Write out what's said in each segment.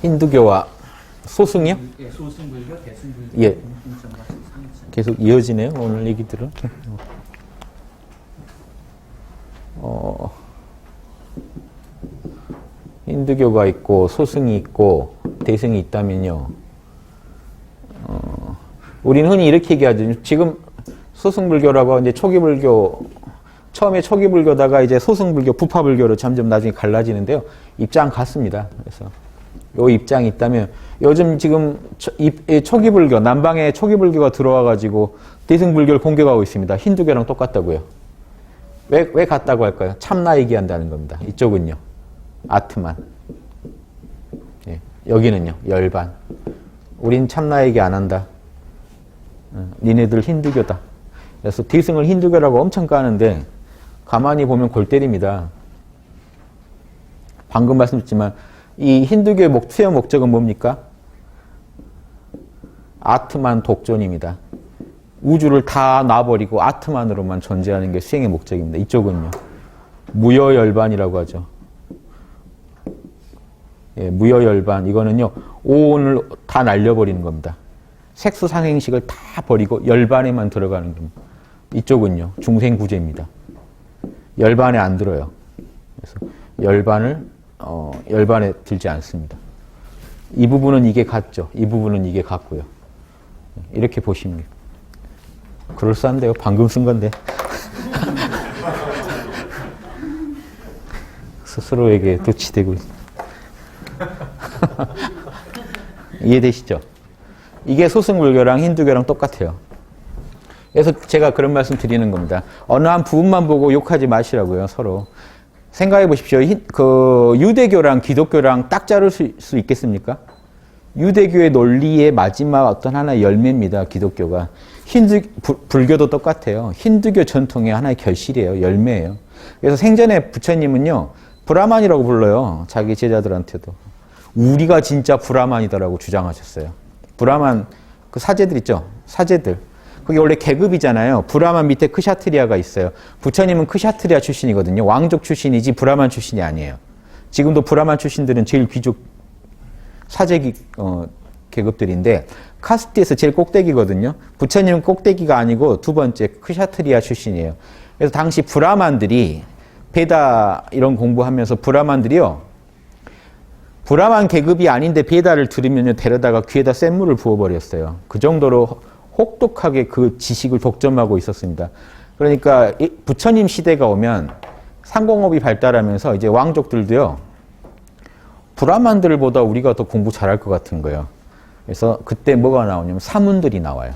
힌두교와 소승이요? 예, 소승불교, 대승불교, 예. 공통점과 상점. 계속 이어지네요, 오늘 얘기들은. 힌두교가 있고 소승이 있고 대승이 있다면요. 우리는 흔히 이렇게 얘기하죠. 지금 소승불교라고 이제 초기불교, 처음에 초기불교다가 이제 소승불교, 부파불교로 점점 나중에 갈라지는데요. 입장 같습니다. 그래서 요 입장이 있다면 요즘 지금 초기불교, 남방에 초기불교가 들어와가지고 대승불교를 공격하고 있습니다. 힌두교랑 똑같다고요. 왜 같다고 할까요? 참나 얘기한다는 겁니다. 이쪽은요. 아트만. 예, 여기는요. 열반. 우린 참나 얘기 안 한다. 니네들 힌두교다. 그래서 대승을 힌두교라고 엄청 까는데 가만히 보면 골 때립니다. 방금 말씀드렸지만 이 힌두교의 수요 목적은 뭡니까? 아트만 독존입니다. 우주를 다 놔버리고 아트만으로만 존재하는 게 수행의 목적입니다. 이쪽은요. 무여열반이라고 하죠. 예, 무여열반. 이거는요. 오온을 다 날려버리는 겁니다. 색수상행식을 다 버리고 열반에만 들어가는 겁니다. 이쪽은요. 중생구제입니다. 열반에 안 들어요. 그래서 열반에 들지 않습니다. 이 부분은 이게 같죠. 이 부분은 이게 같고요. 이렇게 보시면 그럴싸한데요. 방금 쓴 건데. 스스로에게 도취되고 있습니다. 이해되시죠? 이게 소승불교랑 힌두교랑 똑같아요. 그래서 제가 그런 말씀 드리는 겁니다. 어느 한 부분만 보고 욕하지 마시라고요, 서로. 생각해 보십시오. 그 유대교랑 기독교랑 딱 자를 수 있겠습니까? 유대교의 논리의 마지막 어떤 하나의 열매입니다, 기독교가. 불교도 똑같아요. 힌두교 전통의 하나의 결실이에요, 열매예요. 그래서 생전에 부처님은요, 브라만이라고 불러요, 자기 제자들한테도. 우리가 진짜 브라만이다라고 주장하셨어요. 브라만, 그 사제들 있죠? 사제들. 그게 원래 계급이잖아요. 브라만 밑에 크샤트리아가 있어요. 부처님은 크샤트리아 출신이거든요. 왕족 출신이지 브라만 출신이 아니에요. 지금도 브라만 출신들은 제일 귀족, 사제 계급들인데 카스트에서 제일 꼭대기거든요. 부처님은 꼭대기가 아니고 두 번째 크샤트리아 출신이에요. 그래서 당시 브라만들이 베다 이런 공부하면서 브라만들이요. 브라만 계급이 아닌데 베다를 들으면요. 데려다가 귀에다 센 물을 부어버렸어요. 그 정도로 혹독하게 그 지식을 독점하고 있었습니다. 그러니까 부처님 시대가 오면 상공업이 발달하면서 이제 왕족들도요. 브라만들보다 우리가 더 공부 잘할 것 같은 거예요. 그래서 그때 뭐가 나오냐면 사문들이 나와요.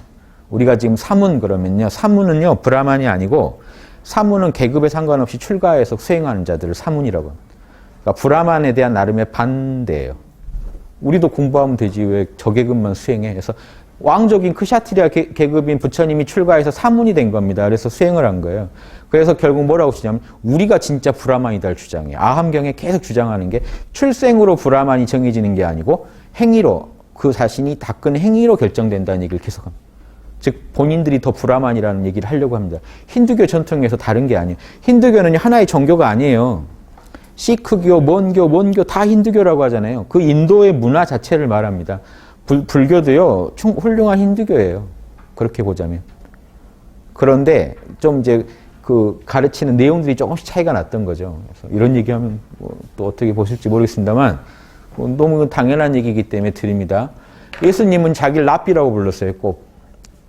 우리가 지금 사문 그러면요. 사문은요. 브라만이 아니고 사문은 계급에 상관없이 출가해서 수행하는 자들을 사문이라고 합니다. 그러니까 브라만에 대한 나름의 반대예요. 우리도 공부하면 되지 왜 저계급만 수행해. 그래서 왕족인 크샤트리아 계급인 부처님이 출가해서 사문이 된 겁니다. 그래서 수행을 한 거예요. 그래서 결국 뭐라고 주냐면 우리가 진짜 브라만이다를 주장해요. 아함경에 계속 주장하는 게 출생으로 브라만이 정해지는 게 아니고 행위로 그 자신이 닦은 행위로 결정된다는 얘기를 계속합니다. 즉 본인들이 더 브라만이라는 얘기를 하려고 합니다. 힌두교 전통에서 다른 게 아니에요. 힌두교는 하나의 종교가 아니에요. 시크교, 몬교 다 힌두교라고 하잖아요. 그 인도의 문화 자체를 말합니다. 불교도요, 훌륭한 힌두교예요. 그렇게 보자면. 그런데 좀 이제 그 가르치는 내용들이 조금씩 차이가 났던 거죠. 그래서 이런 얘기하면 또 어떻게 보실지 모르겠습니다만, 너무 당연한 얘기이기 때문에 드립니다. 예수님은 자기를 랍비라고 불렀어요. 꼭.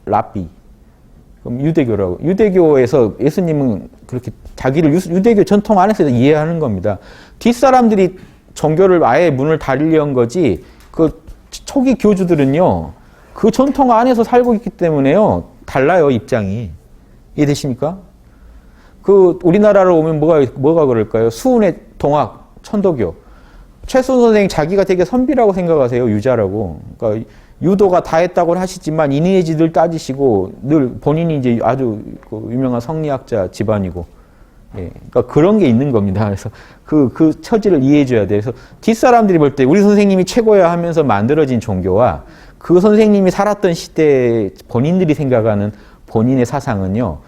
랍비. 그럼 유대교라고. 유대교에서 예수님은 그렇게 자기를 유대교 전통 안에서 이해하는 겁니다. 뒷사람들이 종교를 아예 문을 닫으려는 거지, 그 초기 교주들은요, 그 전통 안에서 살고 있기 때문에요, 달라요, 입장이. 이해되십니까? 그, 우리나라로 오면 뭐가 그럴까요? 수은의 동학, 천도교. 최순 선생님 자기가 되게 선비라고 생각하세요, 유자라고. 그러니까 유도가 다 했다고 하시지만 이니에지 늘 따지시고, 늘 본인이 이제 아주 유명한 성리학자 집안이고, 예. 그러니까 그런 게 있는 겁니다. 그래서 그 처지를 이해해줘야 돼요. 그래서 뒷사람들이 볼 때 우리 선생님이 최고야 하면서 만들어진 종교와 그 선생님이 살았던 시대에 본인들이 생각하는 본인의 사상은요,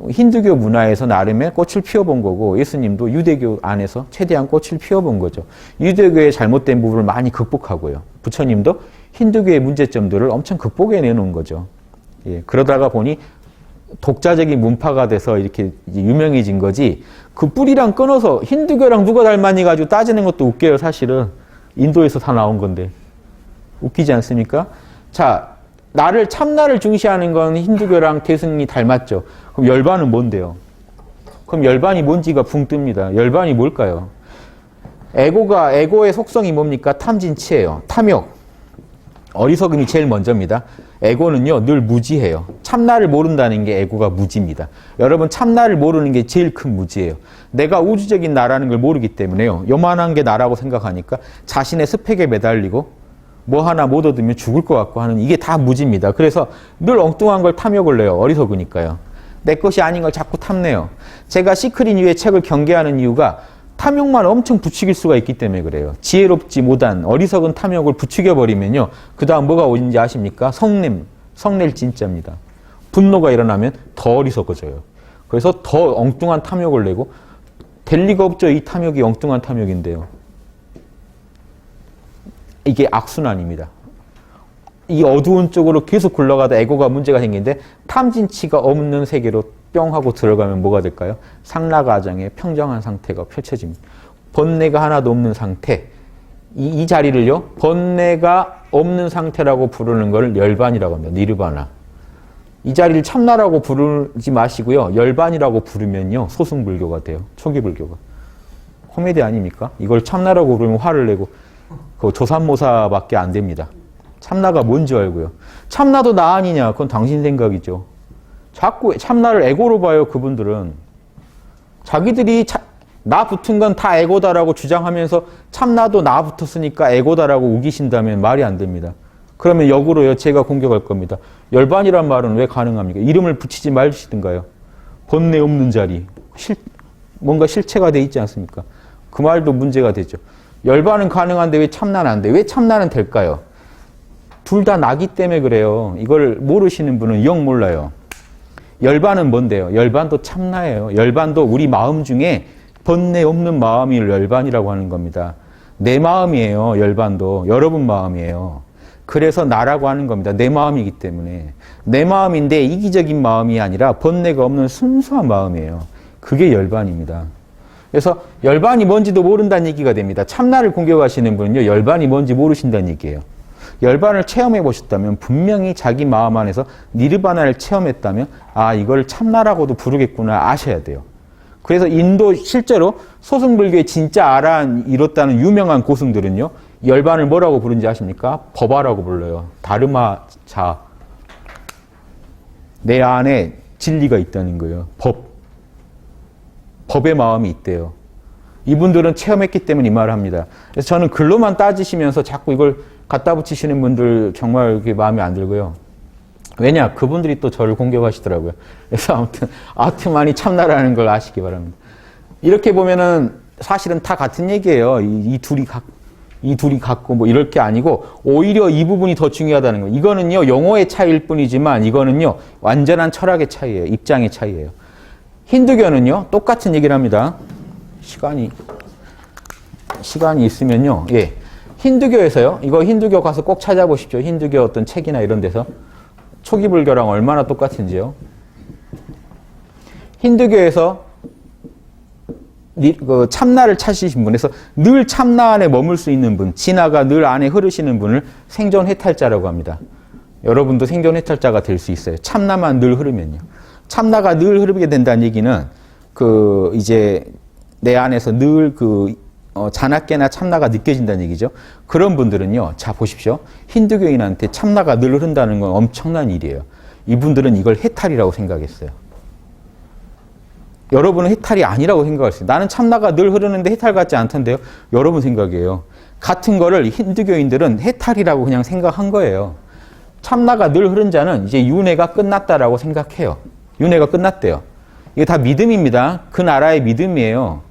힌두교 문화에서 나름의 꽃을 피워본 거고 예수님도 유대교 안에서 최대한 꽃을 피워본 거죠. 유대교의 잘못된 부분을 많이 극복하고요. 부처님도 힌두교의 문제점들을 엄청 극복해 내놓은 거죠. 예, 그러다가 보니 독자적인 문파가 돼서 이렇게 이제 유명해진 거지 그 뿌리랑 끊어서 힌두교랑 누가 닮았니 가지고 따지는 것도 웃겨요. 사실은 인도에서 다 나온 건데 웃기지 않습니까? 자, 참나를 중시하는 건 힌두교랑 대승이 닮았죠. 그럼 열반은 뭔데요? 그럼 열반이 뭔지가 붕 뜹니다. 열반이 뭘까요? 에고의 속성이 뭡니까? 탐진치예요. 탐욕. 어리석음이 제일 먼저입니다. 에고는요, 늘 무지해요. 참나를 모른다는 게 에고가 무지입니다. 여러분, 참나를 모르는 게 제일 큰 무지예요. 내가 우주적인 나라는 걸 모르기 때문에요. 요만한 게 나라고 생각하니까 자신의 스펙에 매달리고 뭐 하나 못 얻으면 죽을 것 같고 하는 이게 다 무지입니다. 그래서 늘 엉뚱한 걸 탐욕을 내요. 어리석으니까요. 내 것이 아닌 걸 자꾸 탐내요. 제가 시크릿 유의 책을 경계하는 이유가 탐욕만 엄청 부추길 수가 있기 때문에 그래요. 지혜롭지 못한 어리석은 탐욕을 부추겨버리면요. 그 다음 뭐가 오는지 아십니까? 성낼 진짜입니다. 분노가 일어나면 더 어리석어져요. 그래서 더 엉뚱한 탐욕을 내고 될 리가 없죠. 이 탐욕이 엉뚱한 탐욕인데요. 이게 악순환입니다. 이 어두운 쪽으로 계속 굴러가다 에고가 문제가 생기는데 탐진치가 없는 세계로 뿅 하고 들어가면 뭐가 될까요? 상라가정의 평정한 상태가 펼쳐집니다. 번뇌가 하나도 없는 상태. 이 자리를요. 번뇌가 없는 상태라고 부르는 걸 열반이라고 합니다. 니르바나. 이 자리를 참나라고 부르지 마시고요. 열반이라고 부르면요. 소승불교가 돼요. 초기불교가. 코미디 아닙니까? 이걸 참나라고 부르면 화를 내고 그 조삼모사밖에 안 됩니다. 참나가 뭔지 알고요. 참나도 나 아니냐? 그건 당신 생각이죠. 자꾸 참나를 에고로 봐요. 그분들은. 자기들이 나 붙은 건 다 에고다라고 주장하면서 참나도 나 붙었으니까 에고다라고 우기신다면 말이 안 됩니다. 그러면 역으로요. 제가 공격할 겁니다. 열반이란 말은 왜 가능합니까? 이름을 붙이지 말시든가요. 번뇌 없는 자리. 뭔가 실체가 돼 있지 않습니까? 그 말도 문제가 되죠. 열반은 가능한데 왜 참나는 안 돼? 왜 참나는 될까요? 둘 다 나기 때문에 그래요. 이걸 모르시는 분은 영 몰라요. 열반은 뭔데요? 열반도 참나예요. 열반도 우리 마음 중에 번뇌 없는 마음이 열반이라고 하는 겁니다. 내 마음이에요. 열반도. 여러분 마음이에요. 그래서 나라고 하는 겁니다. 내 마음이기 때문에. 내 마음인데 이기적인 마음이 아니라 번뇌가 없는 순수한 마음이에요. 그게 열반입니다. 그래서 열반이 뭔지도 모른다는 얘기가 됩니다. 참나를 공격하시는 분은요. 열반이 뭔지 모르신다는 얘기예요. 열반을 체험해 보셨다면 분명히 자기 마음 안에서 니르바나를 체험했다면 아 이걸 참나라고도 부르겠구나 아셔야 돼요. 그래서 인도 실제로 소승불교의 진짜 아라한 이뤘다는 유명한 고승들은요. 열반을 뭐라고 부른지 아십니까? 법아라고 불러요. 다르마자. 내 안에 진리가 있다는 거예요. 법의 마음이 있대요. 이분들은 체험했기 때문에 이 말을 합니다. 그래서 저는 글로만 따지시면서 자꾸 이걸 갖다 붙이시는 분들 정말 이렇게 마음에 안 들고요. 왜냐? 그분들이 또 저를 공격하시더라고요. 그래서 아무튼 아트만이 참나라는 걸 아시기 바랍니다. 이렇게 보면은 사실은 다 같은 얘기예요. 이 둘이 같고 뭐 이럴 게 아니고 오히려 이 부분이 더 중요하다는 거예요. 이거는요 용어의 차이일 뿐이지만 이거는요 완전한 철학의 차이예요. 입장의 차이예요. 힌두교는요 똑같은 얘기를 합니다. 시간이 있으면요. 예. 힌두교에서요. 이거 힌두교 가서 꼭 찾아보십시오. 힌두교 어떤 책이나 이런 데서. 초기 불교랑 얼마나 똑같은지요. 힌두교에서 그 참나를 찾으신 분에서 늘 참나 안에 머물 수 있는 분, 진화가 늘 안에 흐르시는 분을 생존 해탈자라고 합니다. 여러분도 생존 해탈자가 될 수 있어요. 참나만 늘 흐르면요. 참나가 늘 흐르게 된다는 얘기는 이제 내 안에서 늘 자나깨나 참나가 느껴진다는 얘기죠. 그런 분들은요. 자 보십시오. 힌두교인한테 참나가 늘 흐른다는 건 엄청난 일이에요. 이분들은 이걸 해탈이라고 생각했어요. 여러분은 해탈이 아니라고 생각할 수 있어요. 나는 참나가 늘 흐르는데 해탈 같지 않던데요. 여러분 생각이에요. 같은 거를 힌두교인들은 해탈이라고 그냥 생각한 거예요. 참나가 늘 흐른 자는 이제 윤회가 끝났다라고 생각해요. 윤회가 끝났대요. 이게 다 믿음입니다. 그 나라의 믿음이에요.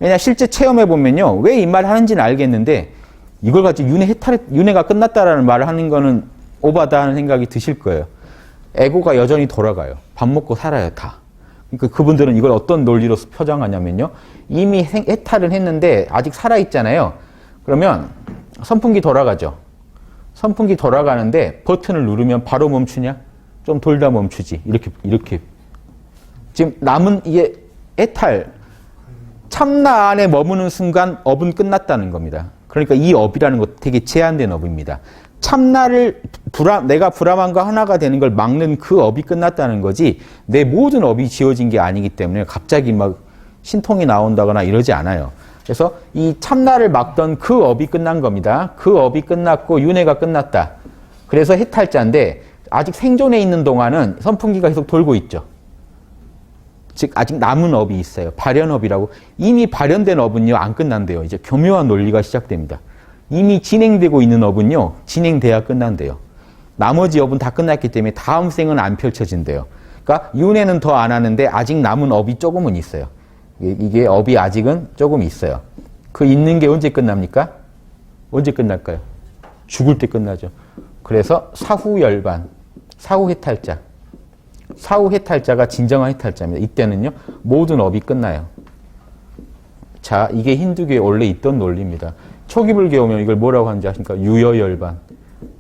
왜냐 실제 체험해 보면요. 왜 이 말 하는지는 알겠는데 이걸 가지고 윤회가 끝났다라는 말을 하는 거는 오바다 하는 생각이 드실 거예요. 에고가 여전히 돌아가요. 밥 먹고 살아요, 다. 그러니까 그분들은 이걸 어떤 논리로 표정하냐면요. 이미 해탈은 했는데 아직 살아있잖아요. 그러면 선풍기 돌아가죠. 선풍기 돌아가는데 버튼을 누르면 바로 멈추냐? 좀 돌다 멈추지. 이렇게. 지금 남은 이게 해탈, 참나 안에 머무는 순간 업은 끝났다는 겁니다. 그러니까 이 업이라는 것 되게 제한된 업입니다. 참나를 내가 불암함과 하나가 되는 걸 막는 그 업이 끝났다는 거지 내 모든 업이 지어진 게 아니기 때문에 갑자기 막 신통이 나온다거나 이러지 않아요. 그래서 이 참나를 막던 그 업이 끝난 겁니다. 그 업이 끝났고 윤회가 끝났다. 그래서 해탈자인데 아직 생존해 있는 동안은 선풍기가 계속 돌고 있죠. 즉 아직 남은 업이 있어요. 발현업이라고. 이미 발현된 업은요 안 끝난대요. 이제 교묘한 논리가 시작됩니다. 이미 진행되고 있는 업은요 진행돼야 끝난대요. 나머지 업은 다 끝났기 때문에 다음 생은 안 펼쳐진대요. 그러니까 윤회는 더 안 하는데 아직 남은 업이 조금은 있어요. 이게 업이 아직은 조금 있어요. 그 있는 게 언제 끝납니까? 언제 끝날까요? 죽을 때 끝나죠. 그래서 사후열반, 사후해탈자. 사후해탈자가 진정한 해탈자입니다. 이때는요 모든 업이 끝나요. 자, 이게 힌두교에 원래 있던 논리입니다. 초기불교에 오면 이걸 뭐라고 하는지 아십니까? 유여열반,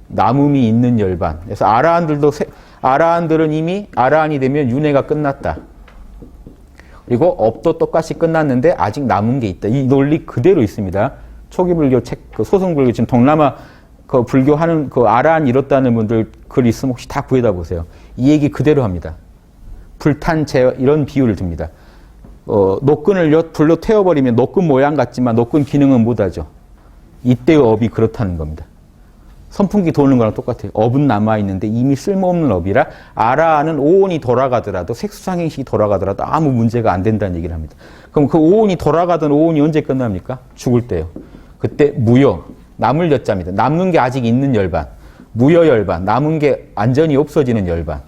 남음이 있는 열반. 그래서 아라한들은 이미 아라한이 되면 윤회가 끝났다. 그리고 업도 똑같이 끝났는데 아직 남은 게 있다. 이 논리 그대로 있습니다. 초기불교 책, 그 소승불교 지금 동남아 그 불교하는 그 아라한 이뤘다는 분들 글 있으면 혹시 다 구해다 보세요. 이 얘기 그대로 합니다. 불탄 이런 비유를 듭니다. 노끈을 불로 태워버리면 노끈 모양 같지만 노끈 기능은 못하죠. 이때의 업이 그렇다는 겁니다. 선풍기 도는 거랑 똑같아요. 업은 남아있는데 이미 쓸모없는 업이라 아라한은 오온이 돌아가더라도 색수상행식이 돌아가더라도 아무 문제가 안 된다는 얘기를 합니다. 그럼 그 오온이 돌아가던 오온이 언제 끝납니까? 죽을 때요. 그때 무여, 남을 여자입니다. 남는 게 아직 있는 열반. 무여열반, 남은 게 완전히 없어지는 열반.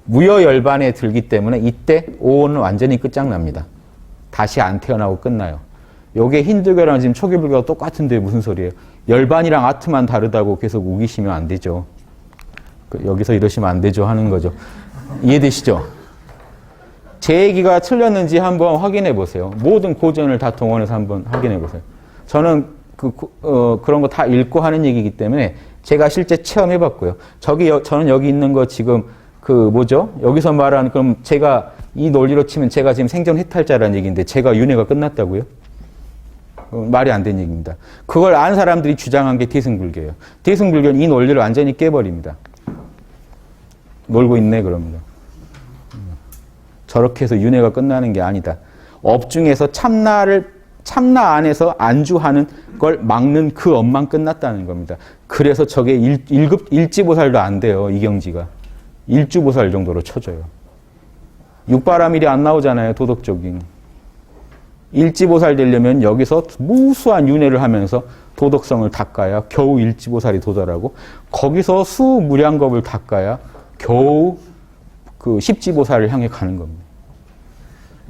무여열반에 들기 때문에 이때 오온은 완전히 끝장납니다. 다시 안 태어나고 끝나요. 요게 힌두교랑 지금 초기불교가 똑같은데 무슨 소리예요? 열반이랑 아트만 다르다고 계속 우기시면 안 되죠. 여기서 이러시면 안 되죠 하는 거죠. 이해되시죠? 제 얘기가 틀렸는지 한번 확인해 보세요. 모든 고전을 다 동원해서 한번 확인해 보세요. 저는 그런 거 다 읽고 하는 얘기이기 때문에 제가 실제 체험해 봤고요. 저는 여기 있는 거 지금 여기서 말하는 그럼 제가 이 논리로 치면 제가 지금 생존 해탈자라는 얘기인데 제가 윤회가 끝났다고요? 말이 안 되는 얘기입니다. 그걸 안 사람들이 주장한 게 대승불교예요. 대승불교는 이 논리를 완전히 깨버립니다. 놀고 있네 그럽니다. 저렇게 해서 윤회가 끝나는 게 아니다. 업 중에서 참나 안에서 안주하는 걸 막는 그 업만 끝났다는 겁니다. 그래서 저게 1급 일지보살도 안 돼요. 이경지가. 일주보살 정도로 쳐줘요. 육바라밀이 안 나오잖아요. 도덕적인. 일지보살 되려면 여기서 무수한 윤회를 하면서 도덕성을 닦아야 겨우 일지보살이 도달하고 거기서 수무량겁을 닦아야 겨우 그 십지보살을 향해 가는 겁니다.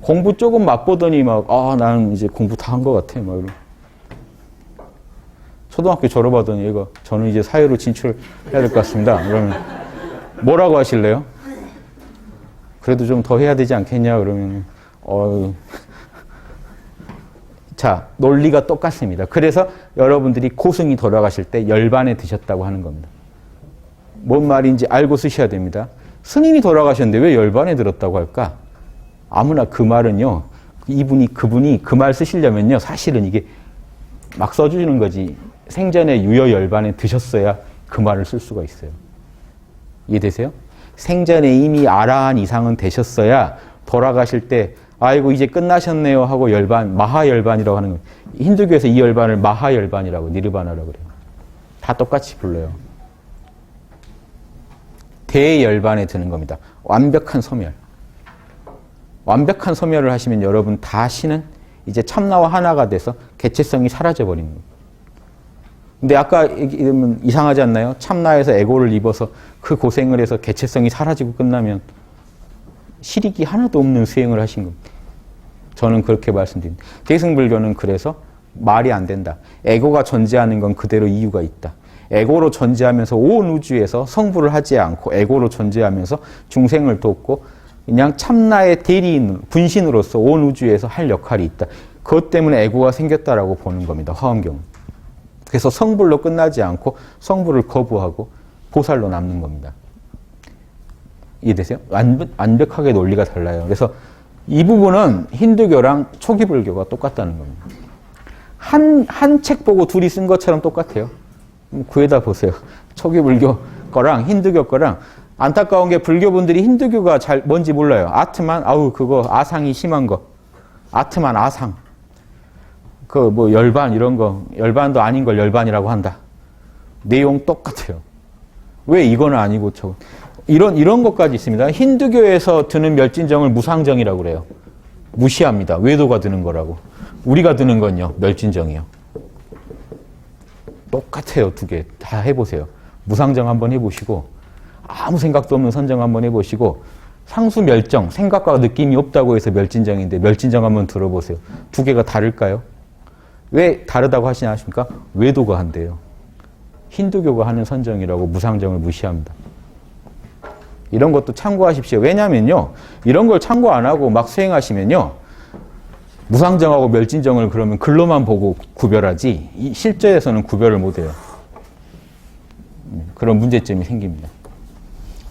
공부 조금 맛보더니 나는 이제 공부 다 한 것 같아. 막 이러고. 초등학교 졸업하더니 저는 이제 사회로 진출해야 될 것 같습니다. 그러면 뭐라고 하실래요? 그래도 좀 더 해야 되지 않겠냐? 그러면 자, 논리가 똑같습니다. 그래서 여러분들이 고승이 돌아가실 때 열반에 드셨다고 하는 겁니다. 뭔 말인지 알고 쓰셔야 됩니다. 스님이 돌아가셨는데 왜 열반에 들었다고 할까? 아무나 그 말은요, 그분이 그 말 쓰시려면요, 사실은 이게 막 써주는 거지. 생전에 유여 열반에 드셨어야 그 말을 쓸 수가 있어요. 이해되세요? 생전에 이미 아라한 이상은 되셨어야 돌아가실 때 아이고 이제 끝나셨네요 하고 열반, 마하열반이라고 하는 거예요. 힌두교에서 이 열반을 마하열반이라고 니르바나라고 그래요. 다 똑같이 불러요. 대열반에 드는 겁니다. 완벽한 소멸. 완벽한 소멸을 하시면 여러분 다시는 이제 참나와 하나가 돼서 개체성이 사라져버리는 거예요. 근데 아까 얘기하면 이상하지 않나요? 참나에서 에고를 입어서 그 고생을 해서 개체성이 사라지고 끝나면 실익이 하나도 없는 수행을 하신 겁니다. 저는 그렇게 말씀드립니다. 대승불교는 그래서 말이 안 된다. 에고가 존재하는 건 그대로 이유가 있다. 에고로 존재하면서 온 우주에서 성불을 하지 않고 에고로 존재하면서 중생을 돕고 그냥 참나의 대리인, 분신으로서 온 우주에서 할 역할이 있다. 그것 때문에 애고가 생겼다라고 보는 겁니다. 화엄경. 그래서 성불로 끝나지 않고 성불을 거부하고 보살로 남는 겁니다. 이해되세요? 완벽하게 논리가 달라요. 그래서 이 부분은 힌두교랑 초기 불교가 똑같다는 겁니다. 한 책 보고 둘이 쓴 것처럼 똑같아요. 구해다 보세요. 초기 불교 거랑 힌두교 거랑. 안타까운 게 불교분들이 힌두교가 잘 뭔지 몰라요. 아트만, 그거 아상이 심한 거. 아트만 아상. 그 뭐 열반 이런 거, 열반도 아닌 걸 열반이라고 한다. 내용 똑같아요. 왜 이거는 아니고 저거. 이런 것까지 있습니다. 힌두교에서 드는 멸진정을 무상정이라고 그래요. 무시합니다. 외도가 드는 거라고. 우리가 드는 건요, 멸진정이요. 똑같아요, 두 개. 다 해보세요. 무상정 한번 해보시고, 아무 생각도 없는 선정 한번 해보시고, 상수멸정, 생각과 느낌이 없다고 해서 멸진정인데, 멸진정 한번 들어보세요. 두 개가 다를까요? 왜 다르다고 하시냐 하십니까? 외도가 한대요. 힌두교가 하는 선정이라고 무상정을 무시합니다. 이런 것도 참고하십시오. 왜냐면요, 이런 걸 참고 안 하고 막 수행하시면요, 무상정하고 멸진정을 그러면 글로만 보고 구별하지, 실제에서는 구별을 못 해요. 그런 문제점이 생깁니다.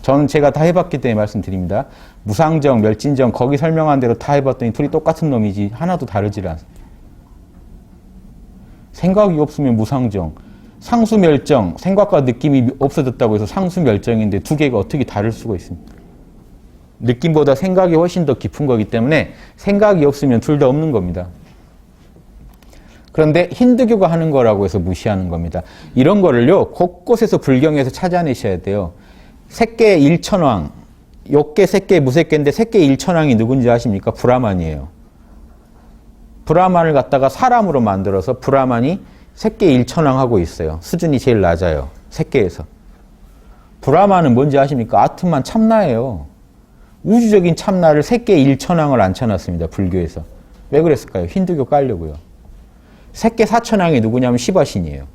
저는 제가 다 해봤기 때문에 말씀드립니다. 무상정, 멸진정, 거기 설명한 대로 다 해봤더니 둘이 똑같은 놈이지, 하나도 다르지 않습니다. 생각이 없으면 무상정, 상수멸정, 생각과 느낌이 없어졌다고 해서 상수멸정인데 두 개가 어떻게 다를 수가 있습니까? 느낌보다 생각이 훨씬 더 깊은 거기 때문에 생각이 없으면 둘 다 없는 겁니다. 그런데 힌두교가 하는 거라고 해서 무시하는 겁니다. 이런 거를요, 곳곳에서 불경에서 찾아내셔야 돼요. 색계 일천왕, 욕계, 색계, 무색계인데 색계 일천왕이 누군지 아십니까? 브라만이에요. 브라만을 갖다가 사람으로 만들어서 브라만이 색계 일천왕 하고 있어요. 수준이 제일 낮아요. 색계에서. 브라만은 뭔지 아십니까? 아트만 참나예요. 우주적인 참나를 색계 일천왕을 앉혀놨습니다. 불교에서. 왜 그랬을까요? 힌두교 깔려고요. 색계 사천왕이 누구냐면 시바신이에요.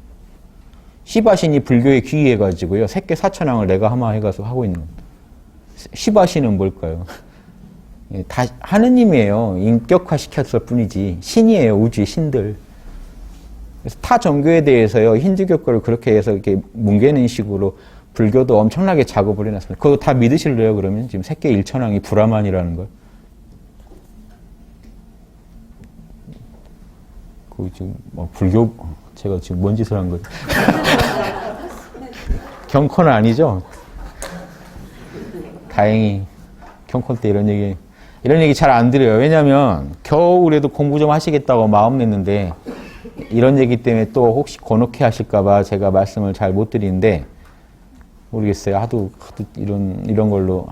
시바신이 불교에 귀의해가지고요. 색계 사천왕을 내가 하마 해가지고 하고 있는 겁니다. 시바신은 뭘까요? 다 하느님이에요. 인격화시켰을 뿐이지. 신이에요. 우주의 신들. 그래서 타 종교에 대해서요, 힌두교 거를 그렇게 해서 이렇게 뭉개는 식으로 불교도 엄청나게 작업을 해놨습니다. 그거 다 믿으실래요? 그러면 지금 색계 일천왕이 브라만이라는 걸. 그 지금 뭐 불교 제가 지금 뭔 짓을 한 거죠? 경코는 아니죠? 다행히 경코 때 이런 얘기 잘 안 드려요. 왜냐하면 겨울에도 공부 좀 하시겠다고 마음 냈는데 이런 얘기 때문에 또 혹시 곤혹해 하실까봐 제가 말씀을 잘 못 드리는데 모르겠어요. 하도 이런 걸로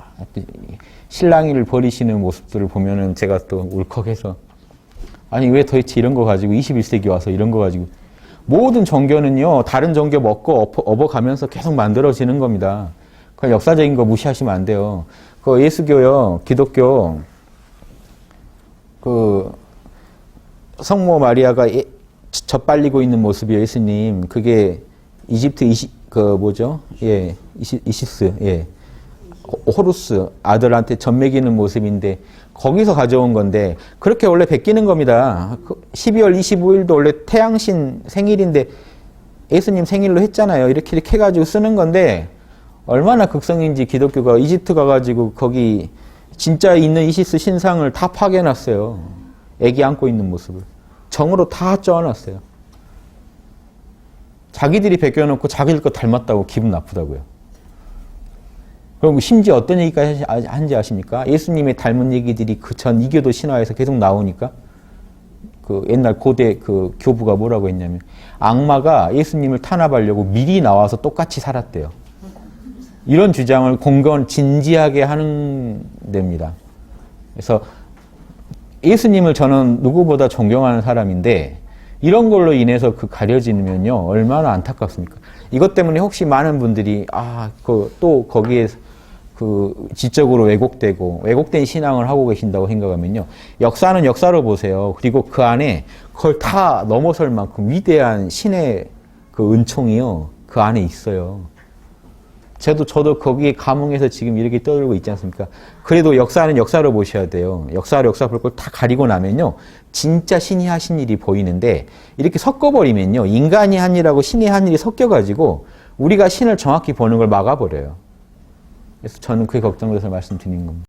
실랑이를 벌이시는 모습들을 보면은 제가 또 울컥해서 아니 왜 도대체 이런 거 가지고 21세기 와서 이런 거 가지고 모든 종교는요 다른 종교 먹고 업어가면서 계속 만들어지는 겁니다. 그냥 역사적인 거 무시하시면 안 돼요. 그 예수교요, 기독교 그 성모 마리아가 젖발리고 있는 모습이요, 예수님. 그게 이집트 이시스, 호루스 아들한테 젖 먹이는 모습인데 거기서 가져온 건데 그렇게 원래 베끼는 겁니다. 12월 25일도 원래 태양신 생일인데 예수님 생일로 했잖아요. 이렇게 해가지고 쓰는 건데 얼마나 극성인지 기독교가 이집트 가가지고 거기 진짜 있는 이시스 신상을 다 파괴해놨어요. 애기 안고 있는 모습을. 정으로 다 쪄놨어요. 자기들이 베껴놓고 자기들 거 닮았다고 기분 나쁘다고요. 그럼 심지어 어떤 얘기까지 한지 아십니까? 예수님의 닮은 얘기들이 그 전 이교도 신화에서 계속 나오니까 그 옛날 고대 그 교부가 뭐라고 했냐면 악마가 예수님을 탄압하려고 미리 나와서 똑같이 살았대요. 이런 주장을 공건 진지하게 하는 데입니다. 그래서 예수님을 저는 누구보다 존경하는 사람인데 이런 걸로 인해서 그 가려지면요 얼마나 안타깝습니까? 이것 때문에 혹시 많은 분들이 또 거기에 그 지적으로 왜곡된 신앙을 하고 계신다고 생각하면요 역사는 역사로 보세요. 그리고 그 안에 그걸 다 넘어설 만큼 위대한 신의 그 은총이요 그 안에 있어요. 저도 거기에 감흥해서 지금 이렇게 떠들고 있지 않습니까? 그래도 역사는 역사로 보셔야 돼요. 역사 볼 걸 다 가리고 나면요. 진짜 신이 하신 일이 보이는데 이렇게 섞어버리면요. 인간이 한 일하고 신이 한 일이 섞여가지고 우리가 신을 정확히 보는 걸 막아버려요. 그래서 저는 그게 걱정돼서 말씀드리는 겁니다.